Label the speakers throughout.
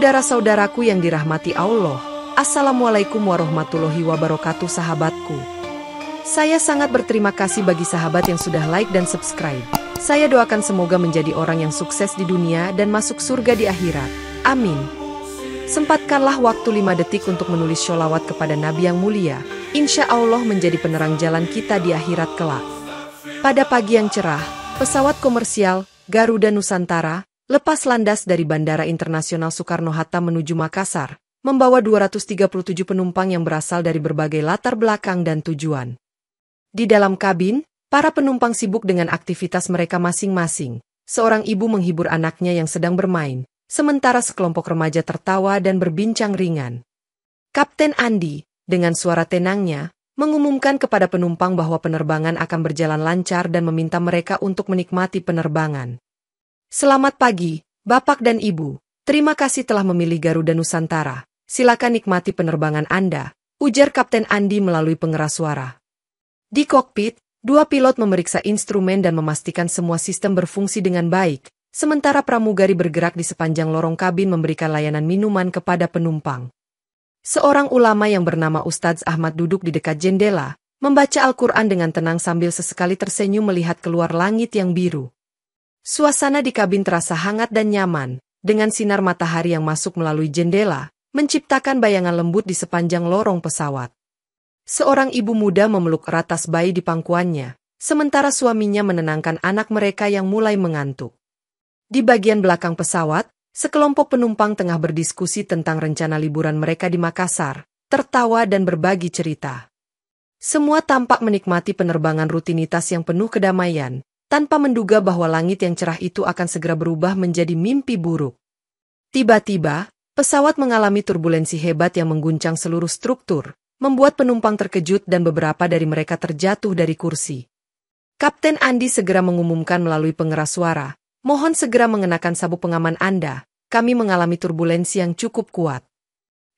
Speaker 1: Saudara-saudaraku yang dirahmati Allah, Assalamualaikum warahmatullahi wabarakatuh sahabatku. Saya sangat berterima kasih bagi sahabat yang sudah like dan subscribe. Saya doakan semoga menjadi orang yang sukses di dunia dan masuk surga di akhirat. Amin. Sempatkanlah waktu 5 detik untuk menulis sholawat kepada Nabi yang mulia. Insya Allah menjadi penerang jalan kita di akhirat kelak. Pada pagi yang cerah, pesawat komersial Garuda Nusantara lepas landas dari Bandara Internasional Soekarno-Hatta menuju Makassar, membawa 237 penumpang yang berasal dari berbagai latar belakang dan tujuan. Di dalam kabin, para penumpang sibuk dengan aktivitas mereka masing-masing. Seorang ibu menghibur anaknya yang sedang bermain, sementara sekelompok remaja tertawa dan berbincang ringan. Kapten Andi, dengan suara tenangnya, mengumumkan kepada penumpang bahwa penerbangan akan berjalan lancar dan meminta mereka untuk menikmati penerbangan. Selamat pagi, Bapak dan Ibu. Terima kasih telah memilih Garuda Nusantara. Silakan nikmati penerbangan Anda, ujar Kapten Andi melalui pengeras suara. Di kokpit, dua pilot memeriksa instrumen dan memastikan semua sistem berfungsi dengan baik, sementara pramugari bergerak di sepanjang lorong kabin memberikan layanan minuman kepada penumpang. Seorang ulama yang bernama Ustadz Ahmad duduk di dekat jendela, membaca Al-Quran dengan tenang sambil sesekali tersenyum melihat keluar langit yang biru. Suasana di kabin terasa hangat dan nyaman, dengan sinar matahari yang masuk melalui jendela, menciptakan bayangan lembut di sepanjang lorong pesawat. Seorang ibu muda memeluk erat tas bayi di pangkuannya, sementara suaminya menenangkan anak mereka yang mulai mengantuk. Di bagian belakang pesawat, sekelompok penumpang tengah berdiskusi tentang rencana liburan mereka di Makassar, tertawa dan berbagi cerita. Semua tampak menikmati penerbangan rutinitas yang penuh kedamaian, tanpa menduga bahwa langit yang cerah itu akan segera berubah menjadi mimpi buruk. Tiba-tiba, pesawat mengalami turbulensi hebat yang mengguncang seluruh struktur, membuat penumpang terkejut dan beberapa dari mereka terjatuh dari kursi. Kapten Andi segera mengumumkan melalui pengeras suara, "Mohon segera mengenakan sabuk pengaman Anda, kami mengalami turbulensi yang cukup kuat."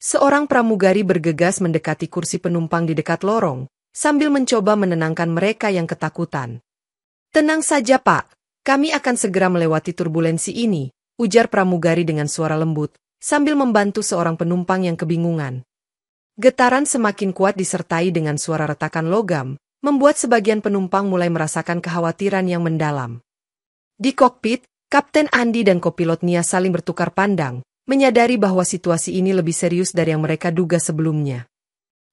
Speaker 1: Seorang pramugari bergegas mendekati kursi penumpang di dekat lorong, sambil mencoba menenangkan mereka yang ketakutan. "Tenang saja Pak, kami akan segera melewati turbulensi ini," ujar pramugari dengan suara lembut, sambil membantu seorang penumpang yang kebingungan. Getaran semakin kuat disertai dengan suara retakan logam, membuat sebagian penumpang mulai merasakan kekhawatiran yang mendalam. Di kokpit, Kapten Andi dan kopilot Nia saling bertukar pandang, menyadari bahwa situasi ini lebih serius dari yang mereka duga sebelumnya.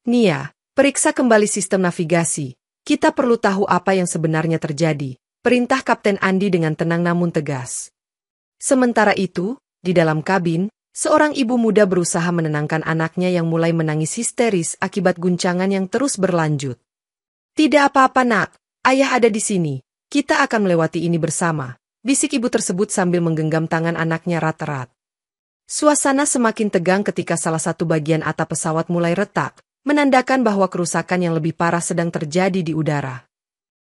Speaker 1: "Nia, periksa kembali sistem navigasi. Kita perlu tahu apa yang sebenarnya terjadi," perintah Kapten Andi dengan tenang namun tegas. Sementara itu, di dalam kabin, seorang ibu muda berusaha menenangkan anaknya yang mulai menangis histeris akibat guncangan yang terus berlanjut. "Tidak apa-apa nak, ayah ada di sini. Kita akan melewati ini bersama," bisik ibu tersebut sambil menggenggam tangan anaknya erat-erat. Suasana semakin tegang ketika salah satu bagian atap pesawat mulai retak, menandakan bahwa kerusakan yang lebih parah sedang terjadi di udara.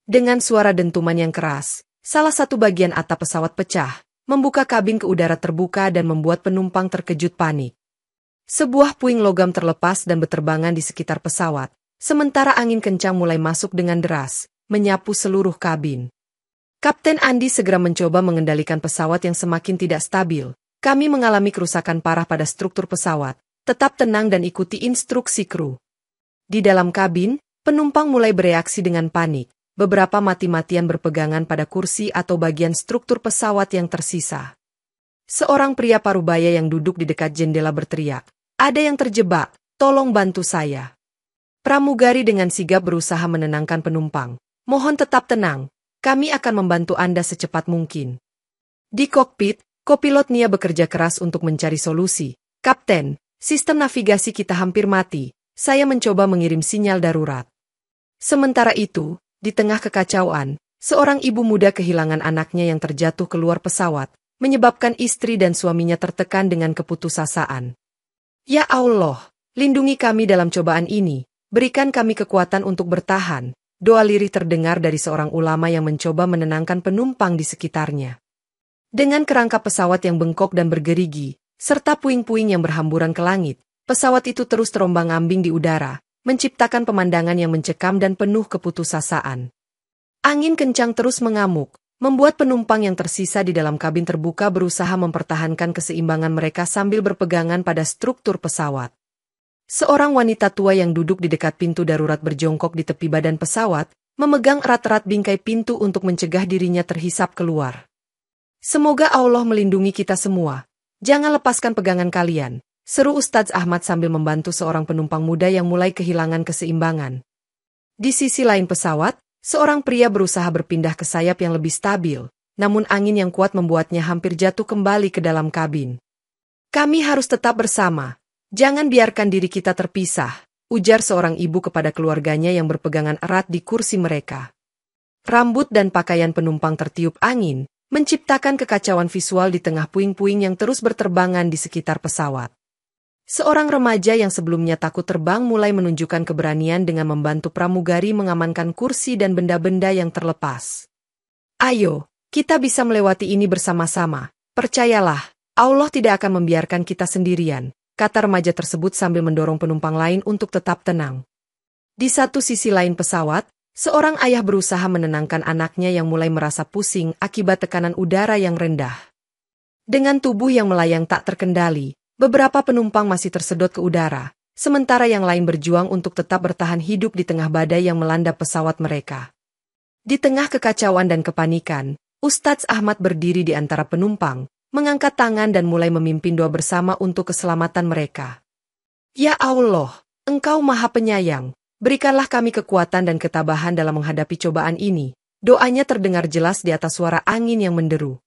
Speaker 1: Dengan suara dentuman yang keras, salah satu bagian atap pesawat pecah, membuka kabin ke udara terbuka dan membuat penumpang terkejut panik. Sebuah puing logam terlepas dan berterbangan di sekitar pesawat, sementara angin kencang mulai masuk dengan deras, menyapu seluruh kabin. Kapten Andi segera mencoba mengendalikan pesawat yang semakin tidak stabil. "Kami mengalami kerusakan parah pada struktur pesawat. Tetap tenang dan ikuti instruksi kru." Di dalam kabin, penumpang mulai bereaksi dengan panik. Beberapa mati-matian berpegangan pada kursi atau bagian struktur pesawat yang tersisa. Seorang pria parubaya yang duduk di dekat jendela berteriak, "Ada yang terjebak, tolong bantu saya." Pramugari dengan sigap berusaha menenangkan penumpang. "Mohon tetap tenang, kami akan membantu Anda secepat mungkin." Di kokpit, kopilot Nia bekerja keras untuk mencari solusi. "Kapten, sistem navigasi kita hampir mati. Saya mencoba mengirim sinyal darurat." Sementara itu, di tengah kekacauan, seorang ibu muda kehilangan anaknya yang terjatuh keluar pesawat, menyebabkan istri dan suaminya tertekan dengan keputusasaan. "Ya Allah, lindungi kami dalam cobaan ini, berikan kami kekuatan untuk bertahan," doa lirih terdengar dari seorang ulama yang mencoba menenangkan penumpang di sekitarnya. Dengan kerangka pesawat yang bengkok dan bergerigi, serta puing-puing yang berhamburan ke langit, pesawat itu terus terombang-ambing di udara, menciptakan pemandangan yang mencekam dan penuh keputusasaan. Angin kencang terus mengamuk, membuat penumpang yang tersisa di dalam kabin terbuka berusaha mempertahankan keseimbangan mereka sambil berpegangan pada struktur pesawat. Seorang wanita tua yang duduk di dekat pintu darurat berjongkok di tepi badan pesawat, memegang erat-erat bingkai pintu untuk mencegah dirinya terhisap keluar. "Semoga Allah melindungi kita semua. Jangan lepaskan pegangan kalian," seru Ustadz Ahmad sambil membantu seorang penumpang muda yang mulai kehilangan keseimbangan. Di sisi lain pesawat, seorang pria berusaha berpindah ke sayap yang lebih stabil, namun angin yang kuat membuatnya hampir jatuh kembali ke dalam kabin. "Kami harus tetap bersama. Jangan biarkan diri kita terpisah," ujar seorang ibu kepada keluarganya yang berpegangan erat di kursi mereka. Rambut dan pakaian penumpang tertiup angin, menciptakan kekacauan visual di tengah puing-puing yang terus berterbangan di sekitar pesawat. Seorang remaja yang sebelumnya takut terbang mulai menunjukkan keberanian dengan membantu pramugari mengamankan kursi dan benda-benda yang terlepas. "Ayo, kita bisa melewati ini bersama-sama. Percayalah, Allah tidak akan membiarkan kita sendirian," kata remaja tersebut sambil mendorong penumpang lain untuk tetap tenang. Di satu sisi lain pesawat, seorang ayah berusaha menenangkan anaknya yang mulai merasa pusing akibat tekanan udara yang rendah. Dengan tubuh yang melayang tak terkendali, beberapa penumpang masih tersedot ke udara, sementara yang lain berjuang untuk tetap bertahan hidup di tengah badai yang melanda pesawat mereka. Di tengah kekacauan dan kepanikan, Ustadz Ahmad berdiri di antara penumpang, mengangkat tangan dan mulai memimpin doa bersama untuk keselamatan mereka. "Ya Allah, Engkau Maha Penyayang, berikanlah kami kekuatan dan ketabahan dalam menghadapi cobaan ini," doanya terdengar jelas di atas suara angin yang menderu.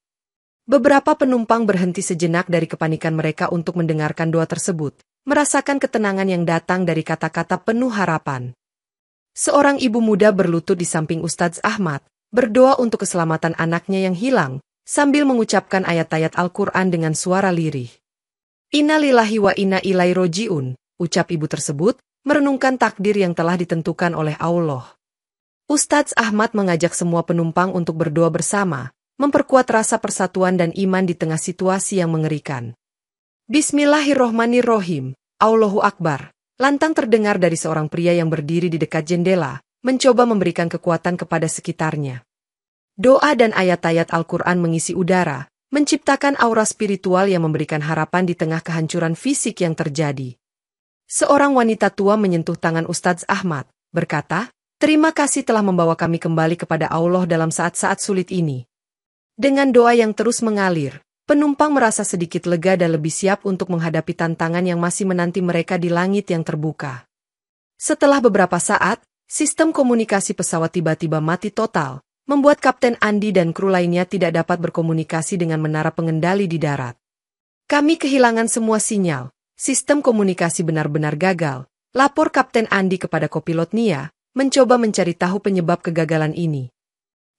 Speaker 1: Beberapa penumpang berhenti sejenak dari kepanikan mereka untuk mendengarkan doa tersebut, merasakan ketenangan yang datang dari kata-kata penuh harapan. Seorang ibu muda berlutut di samping Ustadz Ahmad, berdoa untuk keselamatan anaknya yang hilang, sambil mengucapkan ayat-ayat Al-Quran dengan suara lirih. "Inna lillahi wa inna ilaihi roji'un," ucap ibu tersebut, merenungkan takdir yang telah ditentukan oleh Allah. Ustadz Ahmad mengajak semua penumpang untuk berdoa bersama, memperkuat rasa persatuan dan iman di tengah situasi yang mengerikan. "Bismillahirrohmanirrohim, Allahu Akbar," lantang terdengar dari seorang pria yang berdiri di dekat jendela, mencoba memberikan kekuatan kepada sekitarnya. Doa dan ayat-ayat Al-Quran mengisi udara, menciptakan aura spiritual yang memberikan harapan di tengah kehancuran fisik yang terjadi. Seorang wanita tua menyentuh tangan Ustadz Ahmad, berkata, "Terima kasih telah membawa kami kembali kepada Allah dalam saat-saat sulit ini." Dengan doa yang terus mengalir, penumpang merasa sedikit lega dan lebih siap untuk menghadapi tantangan yang masih menanti mereka di langit yang terbuka. Setelah beberapa saat, sistem komunikasi pesawat tiba-tiba mati total, membuat Kapten Andi dan kru lainnya tidak dapat berkomunikasi dengan menara pengendali di darat. "Kami kehilangan semua sinyal. Sistem komunikasi benar-benar gagal," lapor Kapten Andi kepada kopilot Nia, mencoba mencari tahu penyebab kegagalan ini.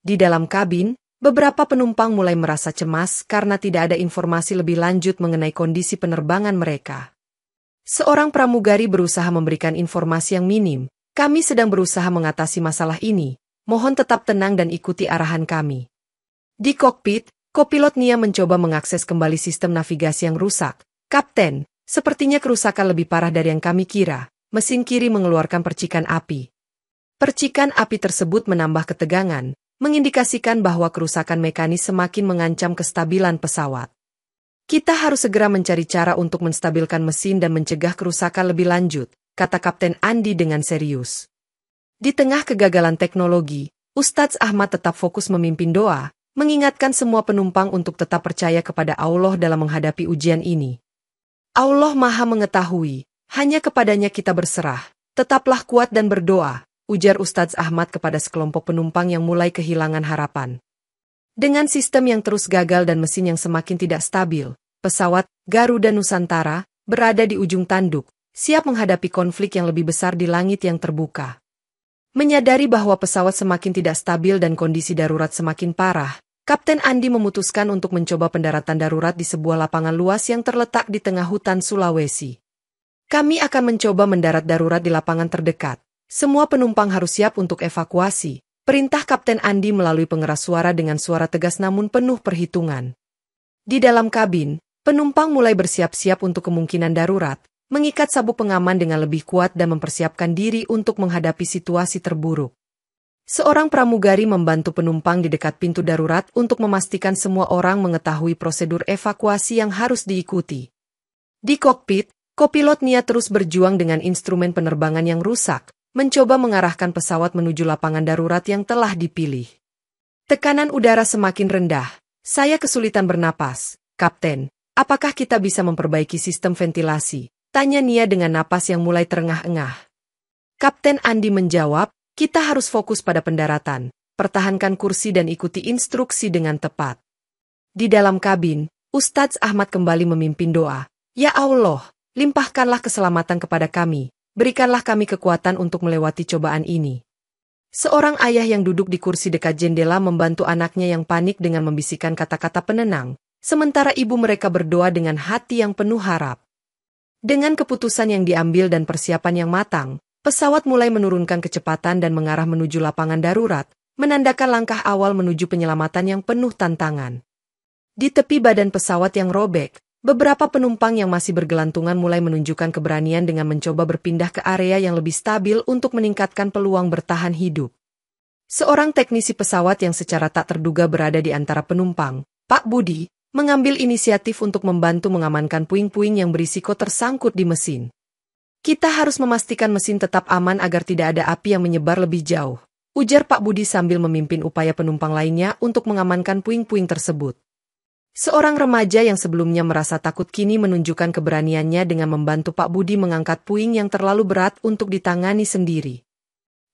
Speaker 1: Di dalam kabin, beberapa penumpang mulai merasa cemas karena tidak ada informasi lebih lanjut mengenai kondisi penerbangan mereka. Seorang pramugari berusaha memberikan informasi yang minim, "Kami sedang berusaha mengatasi masalah ini. Mohon tetap tenang dan ikuti arahan kami." Di kokpit, kopilot Nia mencoba mengakses kembali sistem navigasi yang rusak. "Kapten, sepertinya kerusakan lebih parah dari yang kami kira." Mesin kiri mengeluarkan percikan api. Percikan api tersebut menambah ketegangan, mengindikasikan bahwa kerusakan mekanis semakin mengancam kestabilan pesawat. "Kita harus segera mencari cara untuk menstabilkan mesin dan mencegah kerusakan lebih lanjut," kata Kapten Andi dengan serius. Di tengah kegagalan teknologi, Ustadz Ahmad tetap fokus memimpin doa, mengingatkan semua penumpang untuk tetap percaya kepada Allah dalam menghadapi ujian ini. "Allah Maha Mengetahui, hanya kepadanya kita berserah. Tetaplah kuat dan berdoa," ujar Ustadz Ahmad kepada sekelompok penumpang yang mulai kehilangan harapan. Dengan sistem yang terus gagal dan mesin yang semakin tidak stabil, pesawat Garuda Nusantara berada di ujung tanduk, siap menghadapi konflik yang lebih besar di langit yang terbuka. Menyadari bahwa pesawat semakin tidak stabil dan kondisi darurat semakin parah, Kapten Andi memutuskan untuk mencoba pendaratan darurat di sebuah lapangan luas yang terletak di tengah hutan Sulawesi. "Kami akan mencoba mendarat darurat di lapangan terdekat. Semua penumpang harus siap untuk evakuasi," perintah Kapten Andi melalui pengeras suara dengan suara tegas namun penuh perhitungan. Di dalam kabin, penumpang mulai bersiap-siap untuk kemungkinan darurat, mengikat sabuk pengaman dengan lebih kuat dan mempersiapkan diri untuk menghadapi situasi terburuk. Seorang pramugari membantu penumpang di dekat pintu darurat untuk memastikan semua orang mengetahui prosedur evakuasi yang harus diikuti. Di kokpit, kopilot Nia terus berjuang dengan instrumen penerbangan yang rusak, mencoba mengarahkan pesawat menuju lapangan darurat yang telah dipilih. Tekanan udara semakin rendah. Saya kesulitan bernapas. Kapten, apakah kita bisa memperbaiki sistem ventilasi? Tanya Nia dengan napas yang mulai terengah-engah. Kapten Andi menjawab, kita harus fokus pada pendaratan, pertahankan kursi dan ikuti instruksi dengan tepat. Di dalam kabin, Ustadz Ahmad kembali memimpin doa. Ya Allah, limpahkanlah keselamatan kepada kami, berikanlah kami kekuatan untuk melewati cobaan ini. Seorang ayah yang duduk di kursi dekat jendela membantu anaknya yang panik dengan membisikkan kata-kata penenang, sementara ibu mereka berdoa dengan hati yang penuh harap. Dengan keputusan yang diambil dan persiapan yang matang, pesawat mulai menurunkan kecepatan dan mengarah menuju lapangan darurat, menandakan langkah awal menuju penyelamatan yang penuh tantangan. Di tepi badan pesawat yang robek, beberapa penumpang yang masih bergelantungan mulai menunjukkan keberanian dengan mencoba berpindah ke area yang lebih stabil untuk meningkatkan peluang bertahan hidup. Seorang teknisi pesawat yang secara tak terduga berada di antara penumpang, Pak Budi, mengambil inisiatif untuk membantu mengamankan puing-puing yang berisiko tersangkut di mesin. Kita harus memastikan mesin tetap aman agar tidak ada api yang menyebar lebih jauh, ujar Pak Budi sambil memimpin upaya penumpang lainnya untuk mengamankan puing-puing tersebut. Seorang remaja yang sebelumnya merasa takut kini menunjukkan keberaniannya dengan membantu Pak Budi mengangkat puing yang terlalu berat untuk ditangani sendiri.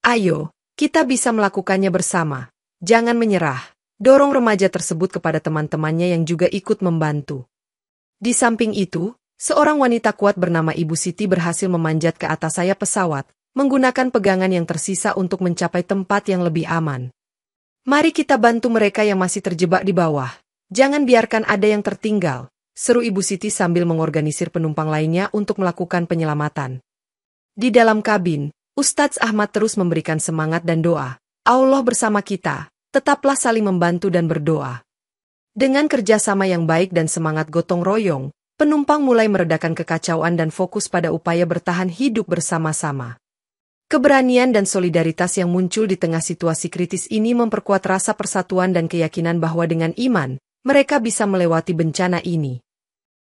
Speaker 1: Ayo, kita bisa melakukannya bersama. Jangan menyerah, dorong remaja tersebut kepada teman-temannya yang juga ikut membantu. Di samping itu, seorang wanita kuat bernama Ibu Siti berhasil memanjat ke atas sayap pesawat, menggunakan pegangan yang tersisa untuk mencapai tempat yang lebih aman. Mari kita bantu mereka yang masih terjebak di bawah. Jangan biarkan ada yang tertinggal, seru Ibu Siti sambil mengorganisir penumpang lainnya untuk melakukan penyelamatan. Di dalam kabin, Ustadz Ahmad terus memberikan semangat dan doa. Allah bersama kita, tetaplah saling membantu dan berdoa. Dengan kerjasama yang baik dan semangat gotong royong, penumpang mulai meredakan kekacauan dan fokus pada upaya bertahan hidup bersama-sama. Keberanian dan solidaritas yang muncul di tengah situasi kritis ini memperkuat rasa persatuan dan keyakinan bahwa dengan iman, mereka bisa melewati bencana ini.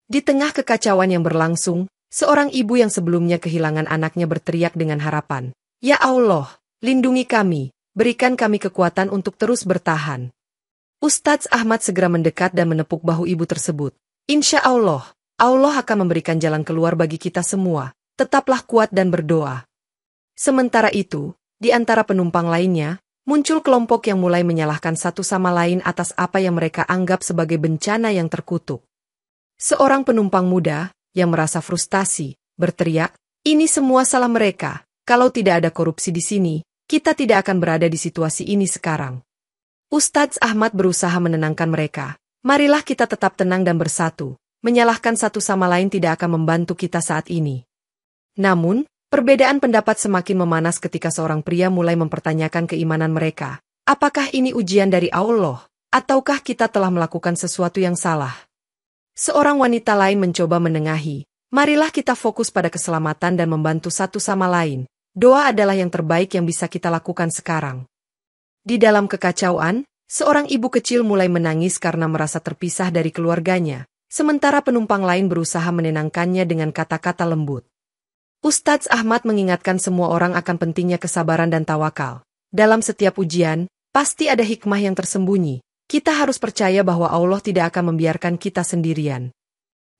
Speaker 1: Di tengah kekacauan yang berlangsung, seorang ibu yang sebelumnya kehilangan anaknya berteriak dengan harapan, "Ya Allah, lindungi kami, berikan kami kekuatan untuk terus bertahan." Ustadz Ahmad segera mendekat dan menepuk bahu ibu tersebut. Insya Allah, Allah akan memberikan jalan keluar bagi kita semua, tetaplah kuat dan berdoa. Sementara itu, di antara penumpang lainnya, muncul kelompok yang mulai menyalahkan satu sama lain atas apa yang mereka anggap sebagai bencana yang terkutuk. Seorang penumpang muda, yang merasa frustasi, berteriak, "Ini semua salah mereka, kalau tidak ada korupsi di sini, kita tidak akan berada di situasi ini sekarang." Ustadz Ahmad berusaha menenangkan mereka. Marilah kita tetap tenang dan bersatu. Menyalahkan satu sama lain tidak akan membantu kita saat ini. Namun, perbedaan pendapat semakin memanas ketika seorang pria mulai mempertanyakan keimanan mereka. Apakah ini ujian dari Allah, ataukah kita telah melakukan sesuatu yang salah? Seorang wanita lain mencoba menengahi. Marilah kita fokus pada keselamatan dan membantu satu sama lain. Doa adalah yang terbaik yang bisa kita lakukan sekarang. Di dalam kekacauan, seorang ibu kecil mulai menangis karena merasa terpisah dari keluarganya. Sementara penumpang lain berusaha menenangkannya dengan kata-kata lembut. Ustadz Ahmad mengingatkan semua orang akan pentingnya kesabaran dan tawakal. Dalam setiap ujian, pasti ada hikmah yang tersembunyi. Kita harus percaya bahwa Allah tidak akan membiarkan kita sendirian.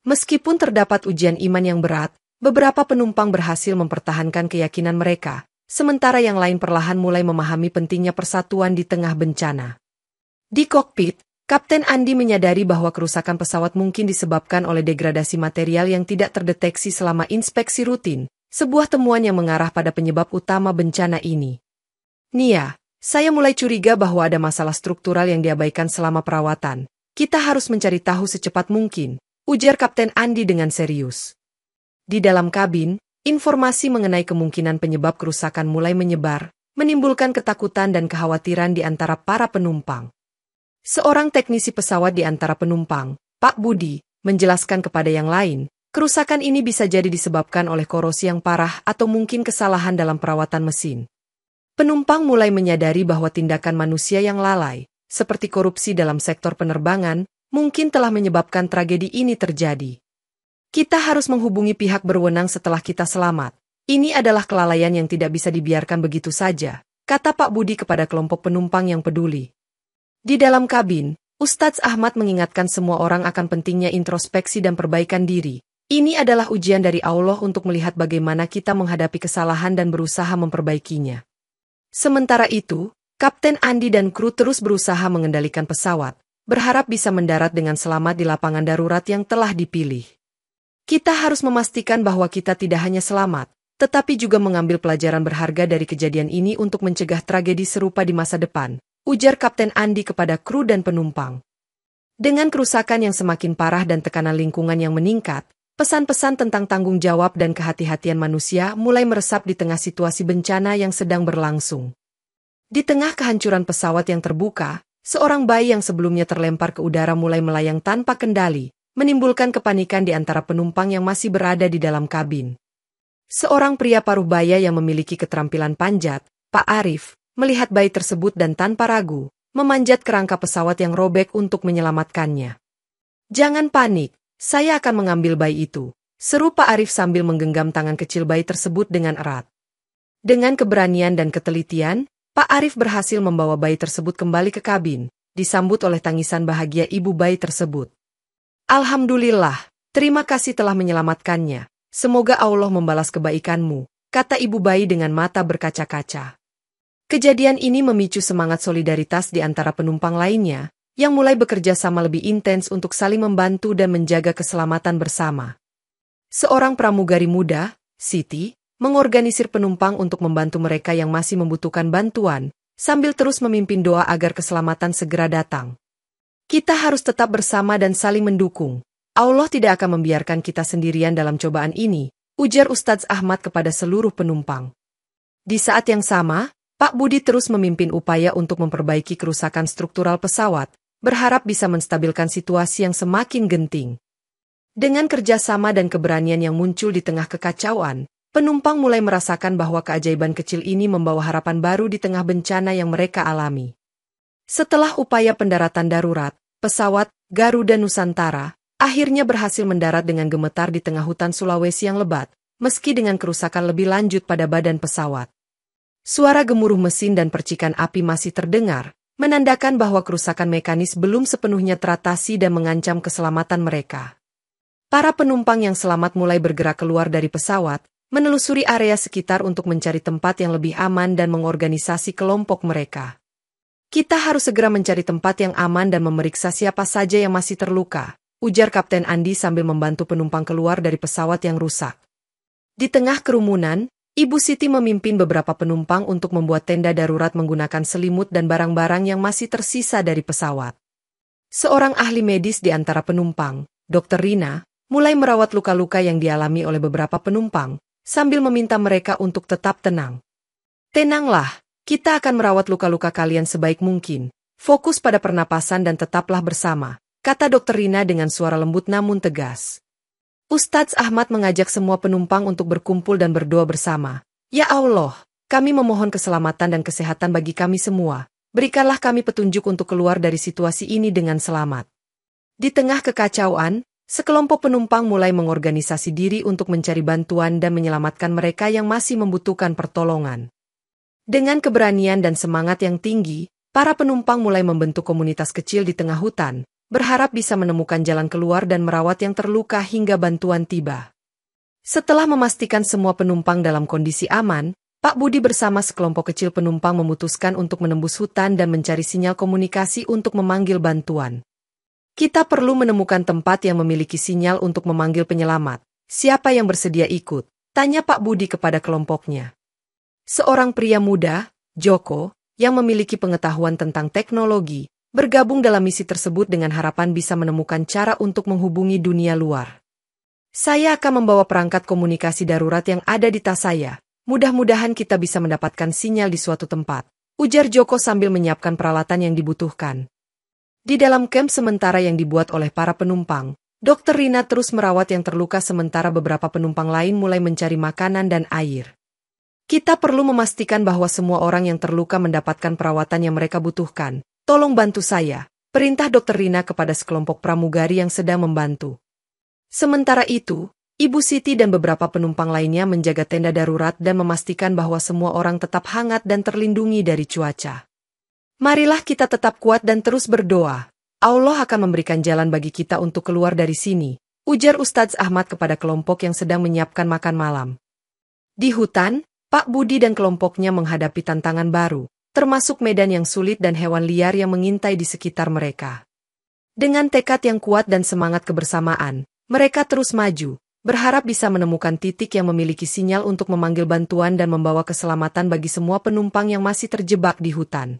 Speaker 1: Meskipun terdapat ujian iman yang berat, beberapa penumpang berhasil mempertahankan keyakinan mereka, sementara yang lain perlahan mulai memahami pentingnya persatuan di tengah bencana. Di kokpit, Kapten Andi menyadari bahwa kerusakan pesawat mungkin disebabkan oleh degradasi material yang tidak terdeteksi selama inspeksi rutin, sebuah temuan yang mengarah pada penyebab utama bencana ini. Nia, saya mulai curiga bahwa ada masalah struktural yang diabaikan selama perawatan. Kita harus mencari tahu secepat mungkin, ujar Kapten Andi dengan serius. Di dalam kabin, informasi mengenai kemungkinan penyebab kerusakan mulai menyebar, menimbulkan ketakutan dan kekhawatiran di antara para penumpang. Seorang teknisi pesawat di antara penumpang, Pak Budi, menjelaskan kepada yang lain, kerusakan ini bisa jadi disebabkan oleh korosi yang parah atau mungkin kesalahan dalam perawatan mesin. Penumpang mulai menyadari bahwa tindakan manusia yang lalai, seperti korupsi dalam sektor penerbangan, mungkin telah menyebabkan tragedi ini terjadi. Kita harus menghubungi pihak berwenang setelah kita selamat. Ini adalah kelalaian yang tidak bisa dibiarkan begitu saja, kata Pak Budi kepada kelompok penumpang yang peduli. Di dalam kabin, Ustadz Ahmad mengingatkan semua orang akan pentingnya introspeksi dan perbaikan diri. Ini adalah ujian dari Allah untuk melihat bagaimana kita menghadapi kesalahan dan berusaha memperbaikinya. Sementara itu, Kapten Andi dan kru terus berusaha mengendalikan pesawat, berharap bisa mendarat dengan selamat di lapangan darurat yang telah dipilih. Kita harus memastikan bahwa kita tidak hanya selamat, tetapi juga mengambil pelajaran berharga dari kejadian ini untuk mencegah tragedi serupa di masa depan, ujar Kapten Andi kepada kru dan penumpang. Dengan kerusakan yang semakin parah dan tekanan lingkungan yang meningkat, pesan-pesan tentang tanggung jawab dan kehati-hatian manusia mulai meresap di tengah situasi bencana yang sedang berlangsung. Di tengah kehancuran pesawat yang terbuka, seorang bayi yang sebelumnya terlempar ke udara mulai melayang tanpa kendali, menimbulkan kepanikan di antara penumpang yang masih berada di dalam kabin. Seorang pria paruh baya yang memiliki keterampilan panjat, Pak Arif, melihat bayi tersebut dan tanpa ragu, memanjat ke rangka pesawat yang robek untuk menyelamatkannya. "Jangan panik, saya akan mengambil bayi itu," seru Pak Arif sambil menggenggam tangan kecil bayi tersebut dengan erat. Dengan keberanian dan ketelitian, Pak Arif berhasil membawa bayi tersebut kembali ke kabin, disambut oleh tangisan bahagia ibu bayi tersebut. "Alhamdulillah, terima kasih telah menyelamatkannya. Semoga Allah membalas kebaikanmu," kata ibu bayi dengan mata berkaca-kaca. Kejadian ini memicu semangat solidaritas di antara penumpang lainnya, yang mulai bekerja sama lebih intens untuk saling membantu dan menjaga keselamatan bersama. Seorang pramugari muda, Siti, mengorganisir penumpang untuk membantu mereka yang masih membutuhkan bantuan, sambil terus memimpin doa agar keselamatan segera datang. "Kita harus tetap bersama dan saling mendukung. Allah tidak akan membiarkan kita sendirian dalam cobaan ini," ujar Ustadz Ahmad kepada seluruh penumpang. Di saat yang sama, Pak Budi terus memimpin upaya untuk memperbaiki kerusakan struktural pesawat, berharap bisa menstabilkan situasi yang semakin genting. Dengan kerjasama dan keberanian yang muncul di tengah kekacauan, penumpang mulai merasakan bahwa keajaiban kecil ini membawa harapan baru di tengah bencana yang mereka alami. Setelah upaya pendaratan darurat, pesawat Garuda Nusantara akhirnya berhasil mendarat dengan gemetar di tengah hutan Sulawesi yang lebat, meski dengan kerusakan lebih lanjut pada badan pesawat. Suara gemuruh mesin dan percikan api masih terdengar, menandakan bahwa kerusakan mekanis belum sepenuhnya teratasi dan mengancam keselamatan mereka. Para penumpang yang selamat mulai bergerak keluar dari pesawat, menelusuri area sekitar untuk mencari tempat yang lebih aman dan mengorganisasi kelompok mereka. "Kita harus segera mencari tempat yang aman dan memeriksa siapa saja yang masih terluka," ujar Kapten Andi sambil membantu penumpang keluar dari pesawat yang rusak. Di tengah kerumunan, Ibu Siti memimpin beberapa penumpang untuk membuat tenda darurat menggunakan selimut dan barang-barang yang masih tersisa dari pesawat. Seorang ahli medis di antara penumpang, Dr. Rina, mulai merawat luka-luka yang dialami oleh beberapa penumpang, sambil meminta mereka untuk tetap tenang. "Tenanglah, kita akan merawat luka-luka kalian sebaik mungkin. Fokus pada pernapasan dan tetaplah bersama," kata Dr. Rina dengan suara lembut namun tegas. Ustadz Ahmad mengajak semua penumpang untuk berkumpul dan berdoa bersama. "Ya Allah, kami memohon keselamatan dan kesehatan bagi kami semua. Berikanlah kami petunjuk untuk keluar dari situasi ini dengan selamat." Di tengah kekacauan, sekelompok penumpang mulai mengorganisasi diri untuk mencari bantuan dan menyelamatkan mereka yang masih membutuhkan pertolongan. Dengan keberanian dan semangat yang tinggi, para penumpang mulai membentuk komunitas kecil di tengah hutan, berharap bisa menemukan jalan keluar dan merawat yang terluka hingga bantuan tiba. Setelah memastikan semua penumpang dalam kondisi aman, Pak Budi bersama sekelompok kecil penumpang memutuskan untuk menembus hutan dan mencari sinyal komunikasi untuk memanggil bantuan. "Kita perlu menemukan tempat yang memiliki sinyal untuk memanggil penyelamat. Siapa yang bersedia ikut?" tanya Pak Budi kepada kelompoknya. Seorang pria muda, Joko, yang memiliki pengetahuan tentang teknologi, bergabung dalam misi tersebut dengan harapan bisa menemukan cara untuk menghubungi dunia luar. "Saya akan membawa perangkat komunikasi darurat yang ada di tas saya. Mudah-mudahan kita bisa mendapatkan sinyal di suatu tempat," ujar Joko sambil menyiapkan peralatan yang dibutuhkan. Di dalam kamp sementara yang dibuat oleh para penumpang, Dr. Rina terus merawat yang terluka sementara beberapa penumpang lain mulai mencari makanan dan air. Kita perlu memastikan bahwa semua orang yang terluka mendapatkan perawatan yang mereka butuhkan. Tolong bantu saya, perintah Dr. Rina kepada sekelompok pramugari yang sedang membantu. Sementara itu, Ibu Siti dan beberapa penumpang lainnya menjaga tenda darurat dan memastikan bahwa semua orang tetap hangat dan terlindungi dari cuaca. Marilah kita tetap kuat dan terus berdoa. Allah akan memberikan jalan bagi kita untuk keluar dari sini, ujar Ustadz Ahmad kepada kelompok yang sedang menyiapkan makan malam. Di hutan, Pak Budi dan kelompoknya menghadapi tantangan baru, termasuk medan yang sulit dan hewan liar yang mengintai di sekitar mereka. Dengan tekad yang kuat dan semangat kebersamaan, mereka terus maju, berharap bisa menemukan titik yang memiliki sinyal untuk memanggil bantuan dan membawa keselamatan bagi semua penumpang yang masih terjebak di hutan.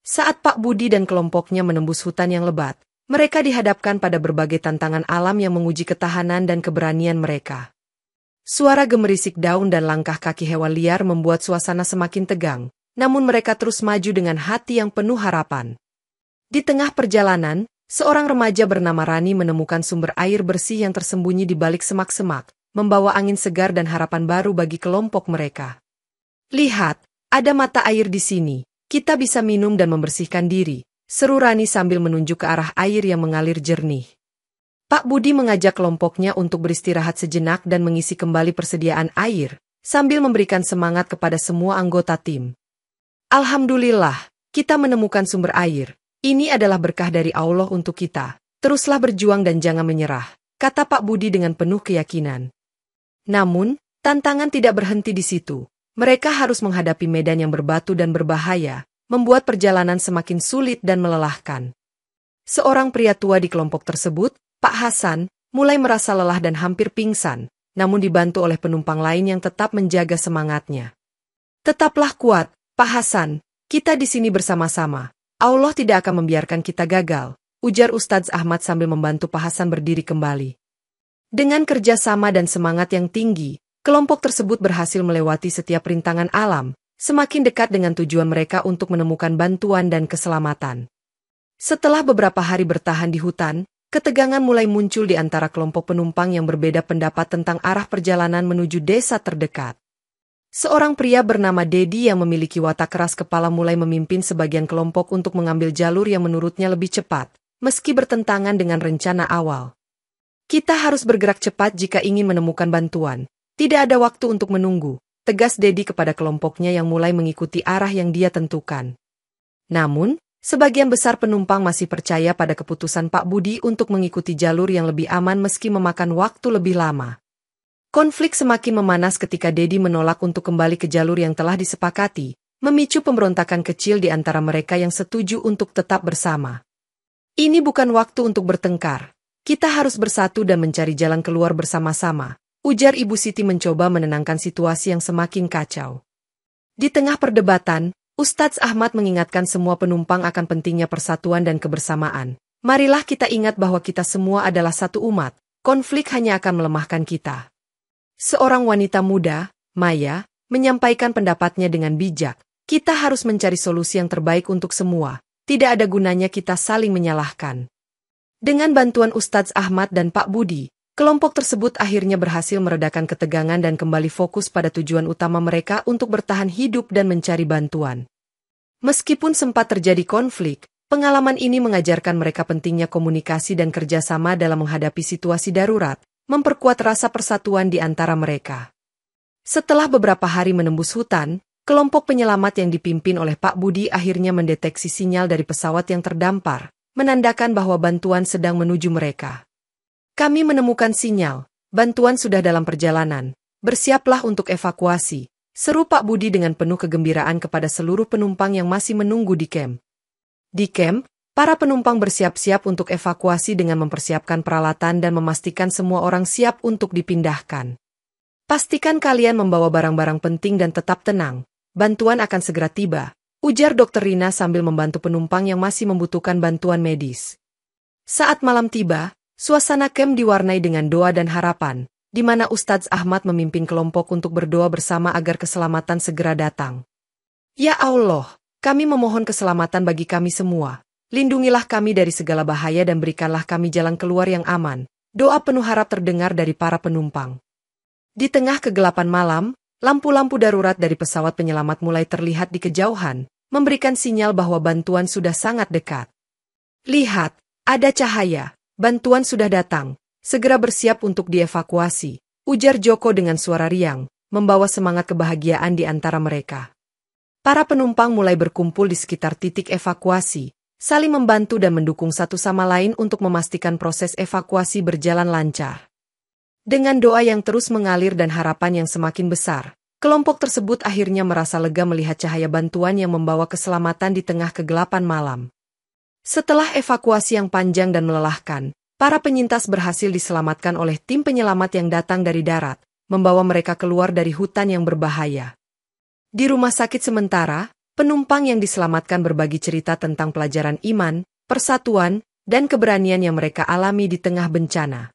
Speaker 1: Saat Pak Budi dan kelompoknya menembus hutan yang lebat, mereka dihadapkan pada berbagai tantangan alam yang menguji ketahanan dan keberanian mereka. Suara gemerisik daun dan langkah kaki hewan liar membuat suasana semakin tegang, namun mereka terus maju dengan hati yang penuh harapan. Di tengah perjalanan, seorang remaja bernama Rani menemukan sumber air bersih yang tersembunyi di balik semak-semak, membawa angin segar dan harapan baru bagi kelompok mereka. "Lihat, ada mata air di sini, kita bisa minum dan membersihkan diri," seru Rani sambil menunjuk ke arah air yang mengalir jernih. Pak Budi mengajak kelompoknya untuk beristirahat sejenak dan mengisi kembali persediaan air, sambil memberikan semangat kepada semua anggota tim. "Alhamdulillah, kita menemukan sumber air. Ini adalah berkah dari Allah untuk kita. Teruslah berjuang dan jangan menyerah," kata Pak Budi dengan penuh keyakinan. Namun, tantangan tidak berhenti di situ. Mereka harus menghadapi medan yang berbatu dan berbahaya, membuat perjalanan semakin sulit dan melelahkan. Seorang pria tua di kelompok tersebut, Pak Hasan, mulai merasa lelah dan hampir pingsan, namun dibantu oleh penumpang lain yang tetap menjaga semangatnya. "Tetaplah kuat, Pak Hasan, kita di sini bersama-sama. Allah tidak akan membiarkan kita gagal," ujar Ustadz Ahmad sambil membantu Pak Hasan berdiri kembali. Dengan kerjasama dan semangat yang tinggi, kelompok tersebut berhasil melewati setiap rintangan alam, semakin dekat dengan tujuan mereka untuk menemukan bantuan dan keselamatan. Setelah beberapa hari bertahan di hutan, ketegangan mulai muncul di antara kelompok penumpang yang berbeda pendapat tentang arah perjalanan menuju desa terdekat. Seorang pria bernama Dedi yang memiliki watak keras kepala mulai memimpin sebagian kelompok untuk mengambil jalur yang menurutnya lebih cepat, meski bertentangan dengan rencana awal. "Kita harus bergerak cepat jika ingin menemukan bantuan. Tidak ada waktu untuk menunggu," tegas Dedi kepada kelompoknya yang mulai mengikuti arah yang dia tentukan. Namun, sebagian besar penumpang masih percaya pada keputusan Pak Budi untuk mengikuti jalur yang lebih aman meski memakan waktu lebih lama. Konflik semakin memanas ketika Dedi menolak untuk kembali ke jalur yang telah disepakati, memicu pemberontakan kecil di antara mereka yang setuju untuk tetap bersama. "Ini bukan waktu untuk bertengkar. Kita harus bersatu dan mencari jalan keluar bersama-sama," ujar Ibu Siti mencoba menenangkan situasi yang semakin kacau. Di tengah perdebatan, Ustadz Ahmad mengingatkan semua penumpang akan pentingnya persatuan dan kebersamaan. "Marilah kita ingat bahwa kita semua adalah satu umat, konflik hanya akan melemahkan kita." Seorang wanita muda, Maya, menyampaikan pendapatnya dengan bijak. "Kita harus mencari solusi yang terbaik untuk semua, tidak ada gunanya kita saling menyalahkan." Dengan bantuan Ustadz Ahmad dan Pak Budi, kelompok tersebut akhirnya berhasil meredakan ketegangan dan kembali fokus pada tujuan utama mereka untuk bertahan hidup dan mencari bantuan. Meskipun sempat terjadi konflik, pengalaman ini mengajarkan mereka pentingnya komunikasi dan kerjasama dalam menghadapi situasi darurat, memperkuat rasa persatuan di antara mereka. Setelah beberapa hari menembus hutan, kelompok penyelamat yang dipimpin oleh Pak Budi akhirnya mendeteksi sinyal dari pesawat yang terdampar, menandakan bahwa bantuan sedang menuju mereka. "Kami menemukan sinyal, bantuan sudah dalam perjalanan, bersiaplah untuk evakuasi," seru Pak Budi dengan penuh kegembiraan kepada seluruh penumpang yang masih menunggu di kamp. Di kamp, para penumpang bersiap-siap untuk evakuasi dengan mempersiapkan peralatan dan memastikan semua orang siap untuk dipindahkan. "Pastikan kalian membawa barang-barang penting dan tetap tenang, bantuan akan segera tiba," ujar Dr. Rina sambil membantu penumpang yang masih membutuhkan bantuan medis. Saat malam tiba, suasana kamp diwarnai dengan doa dan harapan, di mana Ustadz Ahmad memimpin kelompok untuk berdoa bersama agar keselamatan segera datang. "Ya Allah, kami memohon keselamatan bagi kami semua. Lindungilah kami dari segala bahaya dan berikanlah kami jalan keluar yang aman," doa penuh harap terdengar dari para penumpang. Di tengah kegelapan malam, lampu-lampu darurat dari pesawat penyelamat mulai terlihat di kejauhan, memberikan sinyal bahwa bantuan sudah sangat dekat. "Lihat, ada cahaya, bantuan sudah datang, segera bersiap untuk dievakuasi," ujar Joko dengan suara riang, membawa semangat kebahagiaan di antara mereka. Para penumpang mulai berkumpul di sekitar titik evakuasi, saling membantu dan mendukung satu sama lain untuk memastikan proses evakuasi berjalan lancar. Dengan doa yang terus mengalir dan harapan yang semakin besar, kelompok tersebut akhirnya merasa lega melihat cahaya bantuan yang membawa keselamatan di tengah kegelapan malam. Setelah evakuasi yang panjang dan melelahkan, para penyintas berhasil diselamatkan oleh tim penyelamat yang datang dari darat, membawa mereka keluar dari hutan yang berbahaya. Di rumah sakit sementara, penumpang yang diselamatkan berbagi cerita tentang pelajaran iman, persatuan, dan keberanian yang mereka alami di tengah bencana.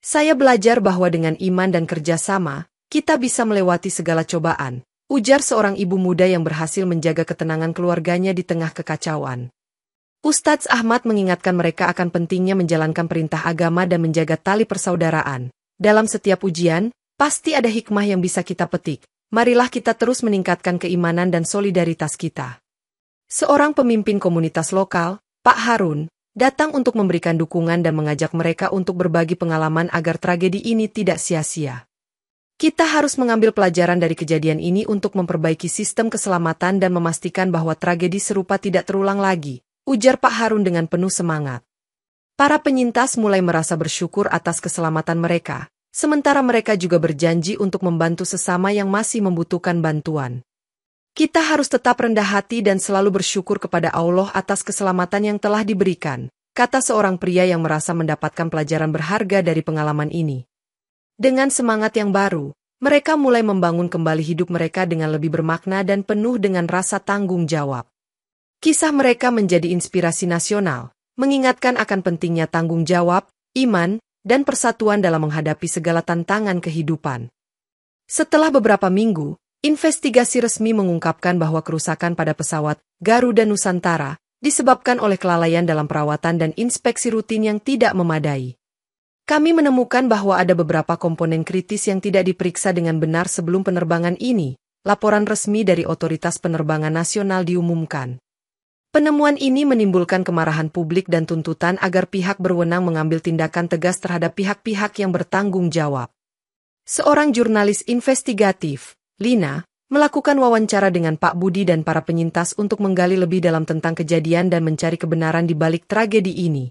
Speaker 1: "Saya belajar bahwa dengan iman dan kerjasama, kita bisa melewati segala cobaan," ujar seorang ibu muda yang berhasil menjaga ketenangan keluarganya di tengah kekacauan. Ustadz Ahmad mengingatkan mereka akan pentingnya menjalankan perintah agama dan menjaga tali persaudaraan. "Dalam setiap ujian, pasti ada hikmah yang bisa kita petik. Marilah kita terus meningkatkan keimanan dan solidaritas kita." Seorang pemimpin komunitas lokal, Pak Harun, datang untuk memberikan dukungan dan mengajak mereka untuk berbagi pengalaman agar tragedi ini tidak sia-sia. "Kita harus mengambil pelajaran dari kejadian ini untuk memperbaiki sistem keselamatan dan memastikan bahwa tragedi serupa tidak terulang lagi," ujar Pak Harun dengan penuh semangat. Para penyintas mulai merasa bersyukur atas keselamatan mereka, sementara mereka juga berjanji untuk membantu sesama yang masih membutuhkan bantuan. "Kita harus tetap rendah hati dan selalu bersyukur kepada Allah atas keselamatan yang telah diberikan," kata seorang pria yang merasa mendapatkan pelajaran berharga dari pengalaman ini. Dengan semangat yang baru, mereka mulai membangun kembali hidup mereka dengan lebih bermakna dan penuh dengan rasa tanggung jawab. Kisah mereka menjadi inspirasi nasional, mengingatkan akan pentingnya tanggung jawab, iman, dan persatuan dalam menghadapi segala tantangan kehidupan. Setelah beberapa minggu, investigasi resmi mengungkapkan bahwa kerusakan pada pesawat Garuda Nusantara disebabkan oleh kelalaian dalam perawatan dan inspeksi rutin yang tidak memadai. "Kami menemukan bahwa ada beberapa komponen kritis yang tidak diperiksa dengan benar sebelum penerbangan ini," laporan resmi dari Otoritas Penerbangan Nasional diumumkan. Penemuan ini menimbulkan kemarahan publik dan tuntutan agar pihak berwenang mengambil tindakan tegas terhadap pihak-pihak yang bertanggung jawab. Seorang jurnalis investigatif, Lina, melakukan wawancara dengan Pak Budi dan para penyintas untuk menggali lebih dalam tentang kejadian dan mencari kebenaran di balik tragedi ini.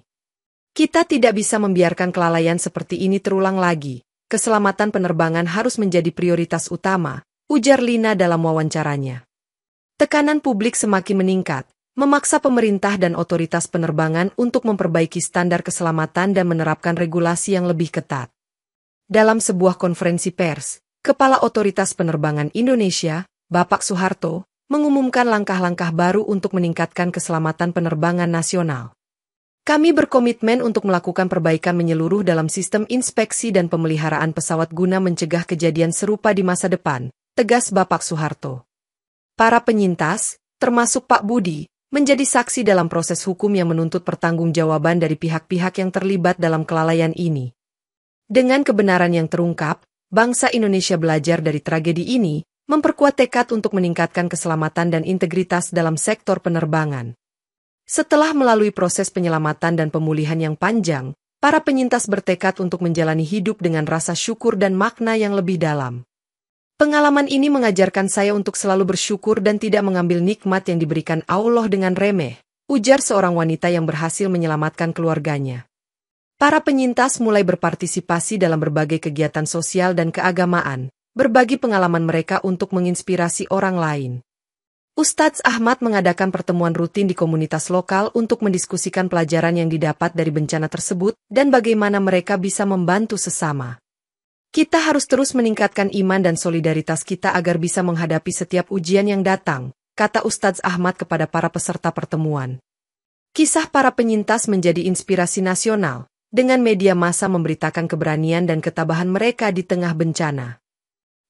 Speaker 1: "Kita tidak bisa membiarkan kelalaian seperti ini terulang lagi. Keselamatan penerbangan harus menjadi prioritas utama," ujar Lina dalam wawancaranya. Tekanan publik semakin meningkat, memaksa pemerintah dan otoritas penerbangan untuk memperbaiki standar keselamatan dan menerapkan regulasi yang lebih ketat. Dalam sebuah konferensi pers, Kepala Otoritas Penerbangan Indonesia, Bapak Soeharto, mengumumkan langkah-langkah baru untuk meningkatkan keselamatan penerbangan nasional. "Kami berkomitmen untuk melakukan perbaikan menyeluruh dalam sistem inspeksi dan pemeliharaan pesawat guna mencegah kejadian serupa di masa depan," tegas Bapak Soeharto. Para penyintas, termasuk Pak Budi, menjadi saksi dalam proses hukum yang menuntut pertanggungjawaban dari pihak-pihak yang terlibat dalam kelalaian ini. Dengan kebenaran yang terungkap, bangsa Indonesia belajar dari tragedi ini, memperkuat tekad untuk meningkatkan keselamatan dan integritas dalam sektor penerbangan. Setelah melalui proses penyelamatan dan pemulihan yang panjang, para penyintas bertekad untuk menjalani hidup dengan rasa syukur dan makna yang lebih dalam. "Pengalaman ini mengajarkan saya untuk selalu bersyukur dan tidak mengambil nikmat yang diberikan Allah dengan remeh," ujar seorang wanita yang berhasil menyelamatkan keluarganya. Para penyintas mulai berpartisipasi dalam berbagai kegiatan sosial dan keagamaan, berbagi pengalaman mereka untuk menginspirasi orang lain. Ustadz Ahmad mengadakan pertemuan rutin di komunitas lokal untuk mendiskusikan pelajaran yang didapat dari bencana tersebut dan bagaimana mereka bisa membantu sesama. "Kita harus terus meningkatkan iman dan solidaritas kita agar bisa menghadapi setiap ujian yang datang," kata Ustadz Ahmad kepada para peserta pertemuan. Kisah para penyintas menjadi inspirasi nasional, dengan media massa memberitakan keberanian dan ketabahan mereka di tengah bencana.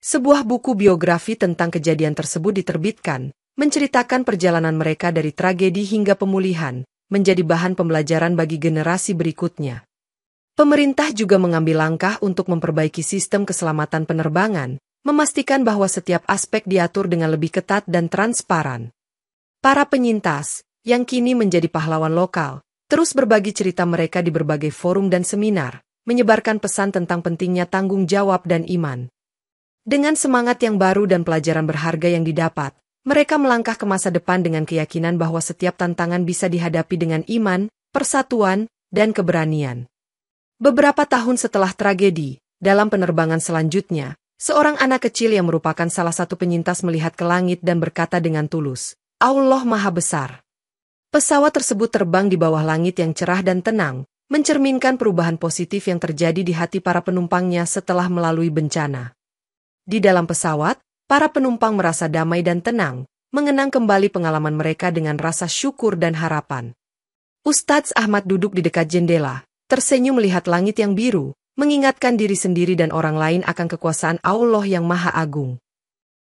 Speaker 1: Sebuah buku biografi tentang kejadian tersebut diterbitkan, menceritakan perjalanan mereka dari tragedi hingga pemulihan, menjadi bahan pembelajaran bagi generasi berikutnya. Pemerintah juga mengambil langkah untuk memperbaiki sistem keselamatan penerbangan, memastikan bahwa setiap aspek diatur dengan lebih ketat dan transparan. Para penyintas, yang kini menjadi pahlawan lokal, terus berbagi cerita mereka di berbagai forum dan seminar, menyebarkan pesan tentang pentingnya tanggung jawab dan iman. Dengan semangat yang baru dan pelajaran berharga yang didapat, mereka melangkah ke masa depan dengan keyakinan bahwa setiap tantangan bisa dihadapi dengan iman, persatuan, dan keberanian. Beberapa tahun setelah tragedi, dalam penerbangan selanjutnya, seorang anak kecil yang merupakan salah satu penyintas melihat ke langit dan berkata dengan tulus, "Allah Maha Besar." Pesawat tersebut terbang di bawah langit yang cerah dan tenang, mencerminkan perubahan positif yang terjadi di hati para penumpangnya setelah melalui bencana. Di dalam pesawat, para penumpang merasa damai dan tenang, mengenang kembali pengalaman mereka dengan rasa syukur dan harapan. Ustadz Ahmad duduk di dekat jendela, tersenyum melihat langit yang biru, mengingatkan diri sendiri dan orang lain akan kekuasaan Allah yang Maha Agung.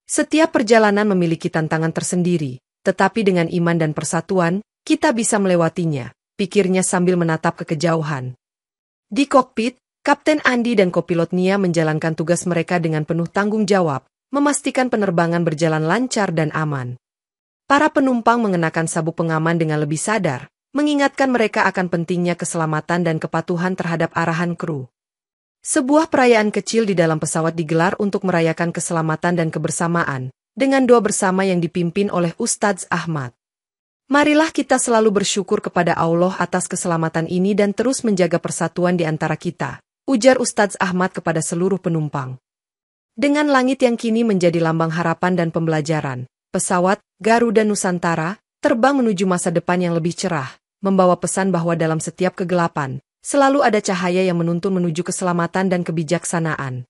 Speaker 1: Setiap perjalanan memiliki tantangan tersendiri, tetapi dengan iman dan persatuan, kita bisa melewatinya, pikirnya sambil menatap ke kejauhan. Di kokpit, Kapten Andi dan kopilot Nia menjalankan tugas mereka dengan penuh tanggung jawab, memastikan penerbangan berjalan lancar dan aman. Para penumpang mengenakan sabuk pengaman dengan lebih sadar, mengingatkan mereka akan pentingnya keselamatan dan kepatuhan terhadap arahan kru. Sebuah perayaan kecil di dalam pesawat digelar untuk merayakan keselamatan dan kebersamaan, dengan doa bersama yang dipimpin oleh Ustadz Ahmad. Marilah kita selalu bersyukur kepada Allah atas keselamatan ini dan terus menjaga persatuan di antara kita, ujar Ustadz Ahmad kepada seluruh penumpang. Dengan langit yang kini menjadi lambang harapan dan pembelajaran, pesawat Garuda Nusantara terbang menuju masa depan yang lebih cerah, membawa pesan bahwa dalam setiap kegelapan, selalu ada cahaya yang menuntun menuju keselamatan dan kebijaksanaan.